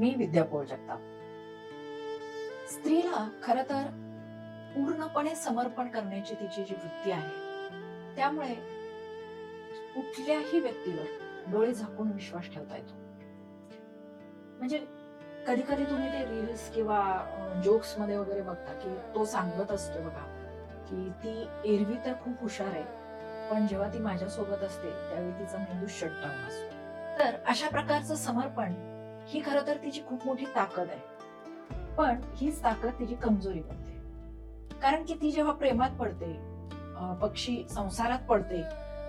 मी विद्या पोळ जगताप. स्त्रीला खरं तर पूर्णपणे समर्पण करण्याची तिची जी वृत्ती आहे, त्यामुळे कुठल्याही व्यक्तीवर डोळे झाकून विश्वास ठेवता येतो. म्हणजे कधी कधी तुम्ही ते रील्स किंवा जोक्स मध्ये वगैरे बघता की तो सांगत असतो बघा की ती एरवी तर खूप हुशार आहे, पण जेव्हा ती माझ्यासोबत असते त्यावेळी तिचा मेंदू शटडाऊन असतो. तर अशा प्रकारचं समर्पण ही खरं तर तिची खूप मोठी ताकद आहे, पण हीच ताकद तिची कमजोरी बनते. कारण की ती जेव्हा प्रेमात पडते, पक्षी संसारात पडते,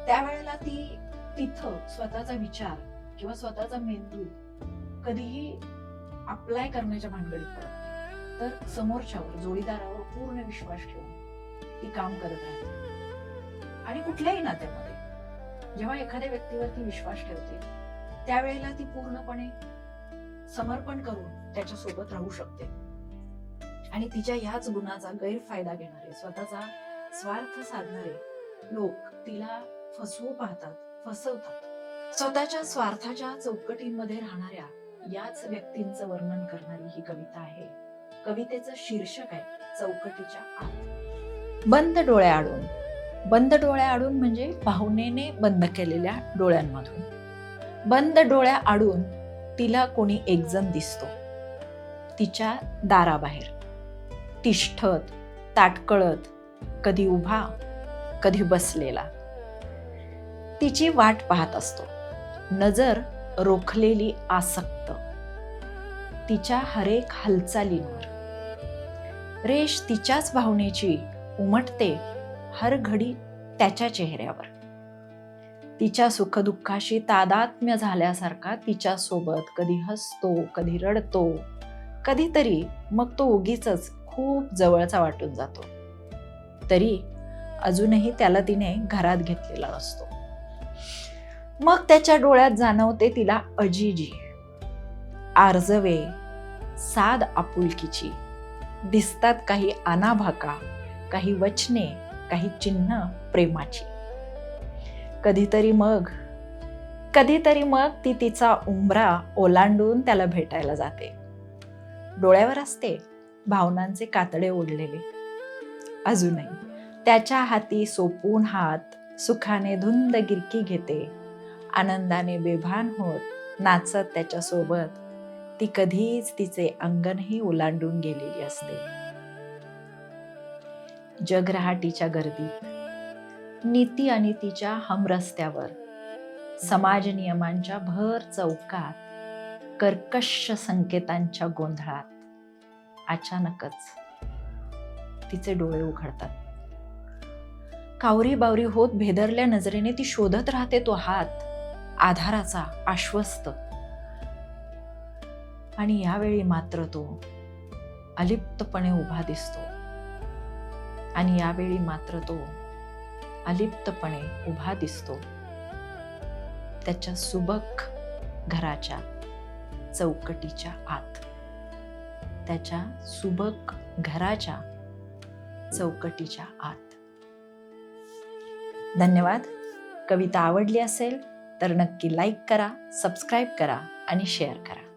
त्यावेळेला ती तिथं स्वतःचा विचार किंवा स्वतःचा मेंदू कधीही अप्लाय करण्याच्या भानगडीत पडत नाही. तर समोरच्यावर, जोडीदारावर पूर्ण विश्वास ठेवून ती काम करत राहते. आणि कुठल्याही नात्यामध्ये जेव्हा एखाद्या व्यक्तीवरती विश्वास ठेवते, त्यावेळेला ती पूर्णपणे समर्पण करून त्याच्यासोबत राहू शकते. आणि तिच्या ह्याच गुणाचा गैरफायदा घेणारे, स्वतःचा स्वार्थ साधणारे लोक तिला फसवू पाहतात, फसवतात. स्वतःच्या स्वार्थाच्या चौकटींमध्ये राहणाऱ्या याच व्यक्तींचं वर्णन करणारी ही कविता आहे. कवितेचं शीर्षक आहे चौकटीच्या आत. बंद डोळे आडून. बंद डोळे आडून म्हणजे भावनेने बंद केलेल्या डोळ्यांमधून. बंद डोळ्या आडून तिला कोणी एकजण दिसतो तिच्या दाराबाहेर, तिष्ठत, ताटकळत, कधी उभा, कधी बसलेला. तिची वाट पाहत असतो, नजर रोखलेली आसक्त तिच्या हरेक हालचालींवर. रेष तिच्याच भावनेची उमटते हर घडी त्याच्या चेहऱ्यावर. तिच्या सुखदुःखाशी तादात्म्य झाल्यासारखा तिच्या सोबत कधी हसतो, कधी रडतो, कधीतरी मग तो उगीचच खूप जवळचा वाटून जातो. तरी अजूनही त्याला तिने घरात घेतलेला नसतो. मग त्याच्या डोळ्यात जाणवते तिला अजिजी, आर्जवे, साध आपुलकीची. दिसतात काही अनाभाका, काही वचने, काही चिन्ह प्रेमाची. कधीतरी मग ती तिचा उंबरा ओलांडून त्याला भेटायला जाते. डोळ्यावर असते भावनांचे कातडे ओढलेले. अजूनही त्याच्या हाती सोपून हात सुखाने धुंद गिरकी घेते. आनंदाने बेभान होत नाचत त्याच्या सोबत ती कधीच तिचे अंगणही ओलांडून गेलेली असते. जगरहाटीच्या गर्दीत, नीती आणि तिच्या हमरस्त्यावर, समाज नियमांच्या भर चौकात, कर्कश संकेतांच्या गोंधळात अचानकच तिचे डोळे उघडतात. कावरी बावरी होत भेदरल्या नजरेने ती शोधत राहते तो हात, आधाराचा, आश्वस्त. आणि यावेळी मात्र तो अलिप्तपणे उभा दिसतो. त्याच्या सुबक घराच्या चौकटीच्या आत. धन्यवाद. कविता आवडली असेल तर नक्की लाईक करा, सबस्क्राईब करा आणि शेअर करा.